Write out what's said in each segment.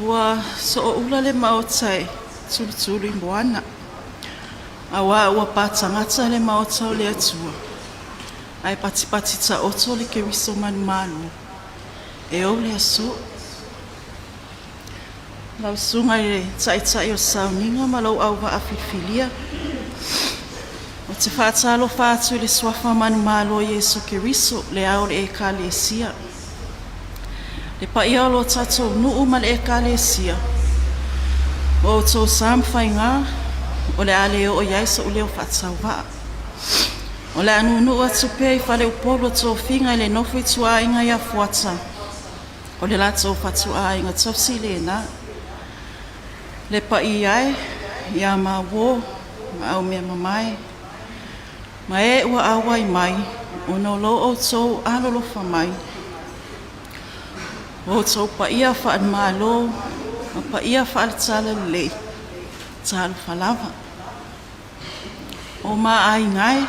Ua so ula le maotai tulu i moana. Awa ua pātangata le maotau le atua. Ai pati ta oto le keriso manumalu. E o le aso. Lau sunga le tai o sauninga ma lau au wa afifilia. O te whātalo whātu le swafa manumalu o Yesu keriso le au le ekalesia. Le paialo tatou nuu ma le ekalesia. O tō sam whainga o le ale o iaisa o leo whaatau waa. O le anu atu pēi whale upolo tō whinga i le nofu i tua inga ia fuata. O le lato whatu a inga tausi le na. Le pai ai, ia ma wo, ma au mea mamai. Ma e ua awai mai, o no lo o tō alolofa mai. O tō paia whaan malo, o paia whaan tala le, tala whalava. O ma ai ngai,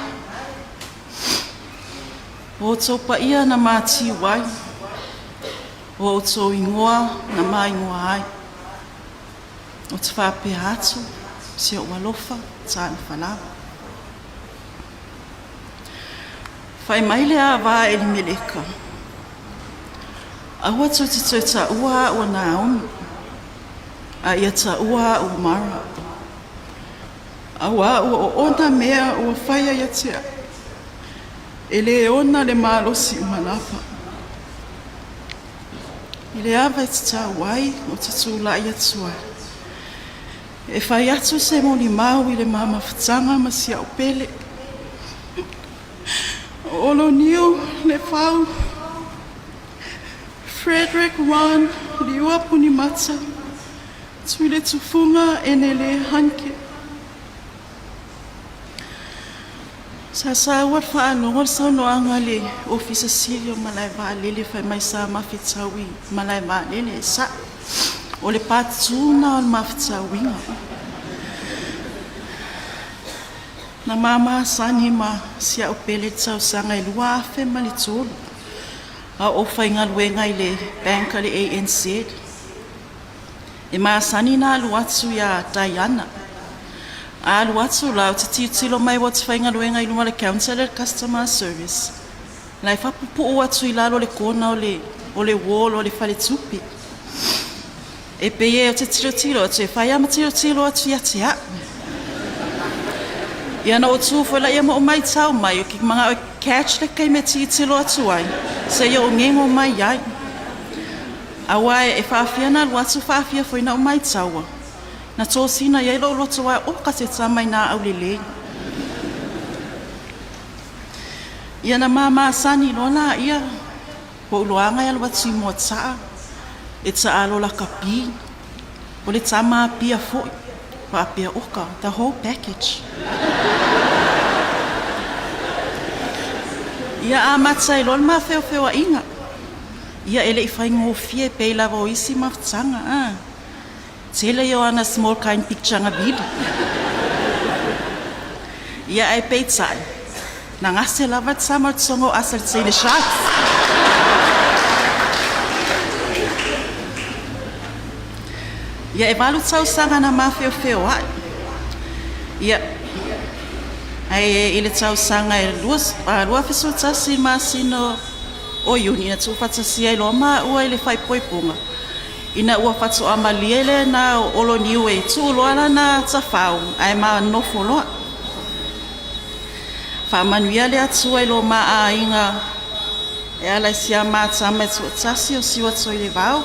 o tō paia na māti wai, o tō ingoa na ma ingoa ai. O te whapea atu, se o walofa, tala whalava. Whai maile a wā e li meleka. Aua tō te tō ta ua o Naomi. A ia ta ua o Mara. Aua o ona mea o whaia ia tea. E le ona le malosi umalafa. I le awa e te tā wai o te tūla ia tua. E whai atu se molimau i le mama whatanga ma sia o pele. O olo niu le whau. Frederick Ron, liua puni mata, tuile tufunga enele Hunkin. Sa wat whaanongol sa noanga le ofisa silio malai wa lele whai mai sa mawhitawi malai wa lele sa. O le patuna o le mawhitawinga. Na mama sani ma sia upele tau sanga i lua afe malitolo. A o whainga luenga i le banka le ANC. E maa sani na aluatu ia Diana. A aluatu lau te tilo mai wa te whainga luenga i luma le counter customer service. Lai whapupu o atu i lalo le kona o le wall o le whale tupi. E peye o te tilo te whaiama tilo atu ia te a. Ia na o tūwha la ia mo o mai tau mai o ki mga o catch le kei me tilo atu ai. Se ia o ngengo mai ai. Awai e whaafia na luatu whaafia foi na o mai taua. Na tō sina ia ilo loto wai o ka te tamai na au lele. Ia na mama sani lona ia. Po uloanga ia luatu i mua taa. E taa alo la kapi. O le tama pia foi. Whaapia oka. The whole package. Ia a matai lol ma feo a inga. Ia ele I whai ngofie pei lava o isi mawtanga. Tele yo ana small kind picture nga bid. Ia ai pei tai. Na ngase lava tsama tsongo asal tsele shots. Ia e balu tsau sanga na ma feo ai. Ia ai ile tau sanga e lua feso tasi masino o yuni na tufata sia I loma ua ile fai poipunga. Ina ua fatu amaliele na olo niwe tu loana na tafau ai ma no folo. Fa manuia le atua I loma a inga e ala sia mata me tu tasi o siwa to ile vau.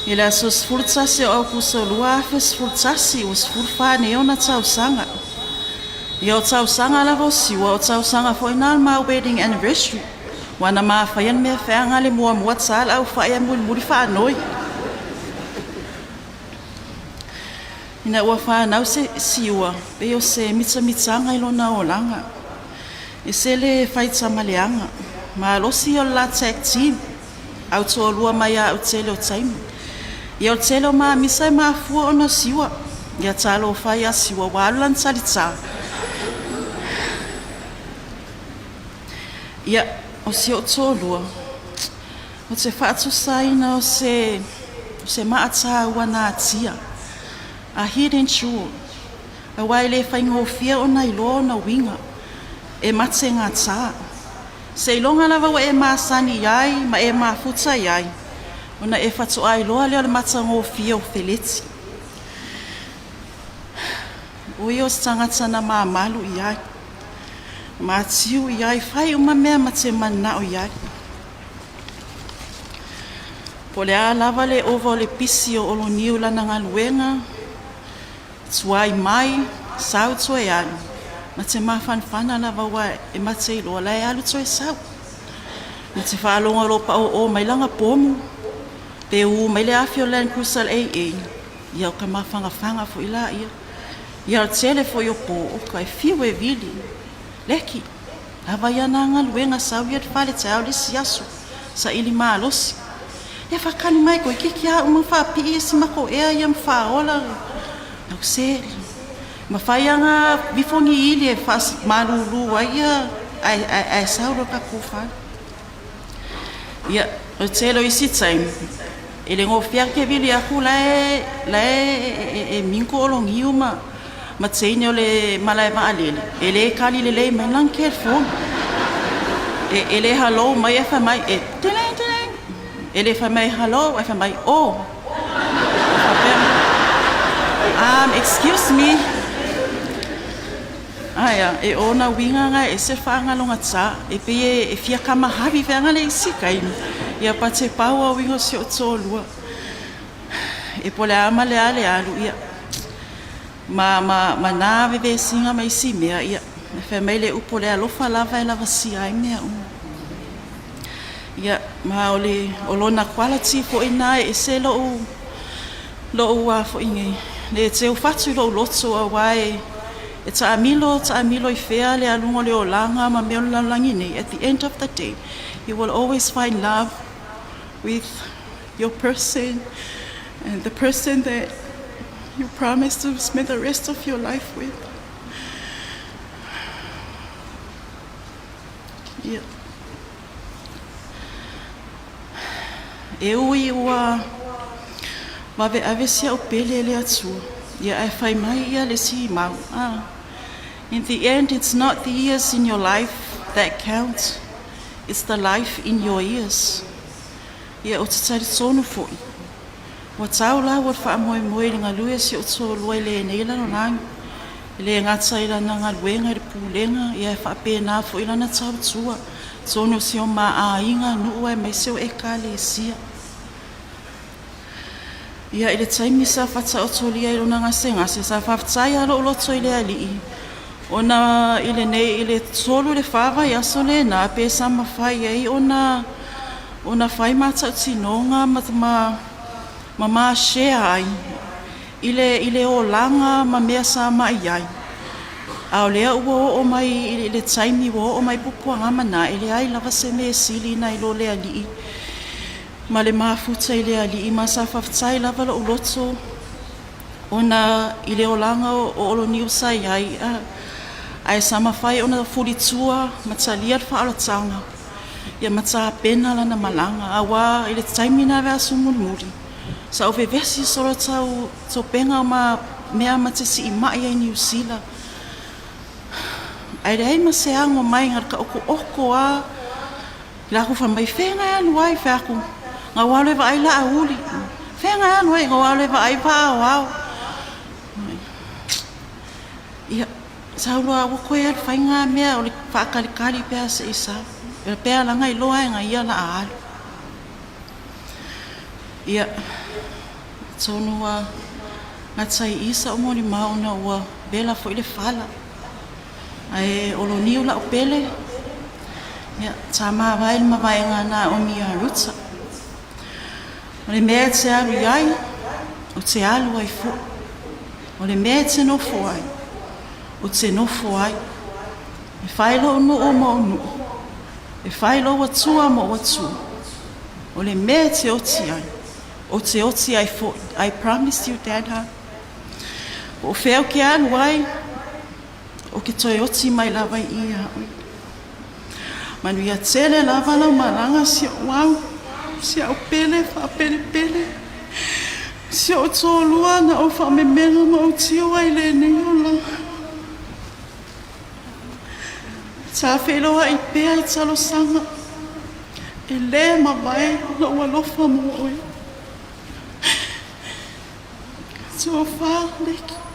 Ile aso sfurtasi o kuso lua fes furtasi o sfurfa ne ona tau sanga. Ia o tau sanga la siwa o tau sanga foi na ma wedding anniversary. Wana ma whaian mea whaanga le mua muatsal au whaia muri whanoi. Ina ua whanau se siwa, pe o se mitanga ilo na o langa. E se le whaita maleanga. Ma losi o la tag team. Au toa lua mai a tele o taimu. Ia o tele o maa misa maa fua o na siwa. Ia talo o whaia siwa walulan salita. Ia o se o tōlua. O te whaatu saina o se se maata ua nā tia. A hidden jewel. A wai le whaingofia o nai loa na winga. E mate ngā tā. Se ilonga lava wa e māsani iai, ma e māfuta iai. Ona e whatu ai loa leo le mata ngofia o Feleti. Oi o tangata na māmalu iai. Mātiu iai, whai uma mea ma te mana o iai. Po le a lava le ova o le pisi o olo niu lana ngā luenga. Tuai mai, sau toe alu. Ma te mawhanwhana lava wa e mate iloa lai alu toe sau. Ma te whaalonga ropa o mai langa pomu. Pe u mai le afio Land Cruiser AA. Ia o ka mawhanga fo ila ia. Ia o tele fo yo po o ka e fiu e vili. Leki, lava ia na ngā luenga sau ia te whale te au lisi asu. Sa ili maa losi. Ia whakani mai koe kiki a uma whaapi si mako ea ia mwhaola. Au se, ma whaianga bifongi ili e whas maruru ai ia ai sauro ka kufai. Ia, o telo isi time. E le ngofia ke vili aku lae e minko olongi uma. Ma teine o le malai maalele. E le kali le mai lang ke phone. E le hello mai e whamai e teneng. E le whamai hello e whamai oh. Excuse me. Aya, e ona winga nga e se whaanga longa tā. E pe e fia kamahawi whenga le isi kaini. Ia pa te pau a wingo si o tō lua. E pole ama le ale alu ia. Ma nā wewe singa mai si mea ia. E whamai le upo le alofa lava e lava si ai mea Ia, ma o le olona quality fo ina e se lo ua fo inge. Le te ufatu lo loto a wae. E ta amilo I whea le alungo le o langa ma meo langi nei. At the end of the day, you will always find love with your person and the person that you promise to spend the rest of your life with. Yeah. E ui ua wawe avesia o pele le atua. Ia e whai mai ia le si mau. In the end, it's not the years in your life that count. It's the life in your ears. Ia o te tari tonu foi. Wa tau la wa wha moe moe le ngā lue si o tō lua le neila no nang. Le ngata ila na ngā luenga i pūlenga. Ia e wha pēnā fo ila na tau tua. Tōnu si o mā a inga nua e mai seo e ka le sia. Ia i le taimi sa whata o tōlia i rona ngase sa whaftai alo o loto i le alii. Ona i le nei i le tōlu le whawa i aso le nā pē sa mawhai ei ona whai mata o tinonga ma maa shea ai. I le o langa ma mea sa mai ai. Ao lea ua o mai i le taimi ua o mai pupuanga mana i le ai lava se me sili na i lo le alii. Ma le mafuta i le alii ma sa whaftai lava lo uloto. Ona i le o langa o olo niu sai ai. Ai sa mawhai ona furitua ma talia whaala taonga. Ia ma ta pena lana malanga. Awa i le taimi na wea sumuri. Sa o vevesi soro tau to penga ma mea ma te si i mai ai New Zealand. Ai rei ma se ango mai ngar ka oko a laku fa mai whenga anu ai whaku. Ngā wale wa ai la a uli. Whenga anu ai ngā wale wa ai pa au au. Ia, saurua wako e whai ngā mea o le whakalikari pēr se isa. Pēr pēr langa i loa e ngā ia la a alu. Ia, tonu a ngā tai isa o molimau na ua bela fo i le whala. Ai olo niu la o pele. Ia, tā maa vai le mawai ngā nā o mi a ruta. O le mea te alu iai, o te alu ai fu. O le mea te nofo ai, o te nofo ai. E whailo no o mo no. E whailo watua mo watua. O le mea te oti ai, o te oti ai fu. I promised you, Dad, ha? O wheo ke alu ai, o ke toi oti mai lava i ia. Manu ia tele lava lau maranga si o wau. Si au pele, wha pele pele. Si o tōlua na o whamemena ma o tio ai le neola. Tā wheloa I pēa I talo sanga. E le ma vai na ua lofa mo oi. Tō wha leki.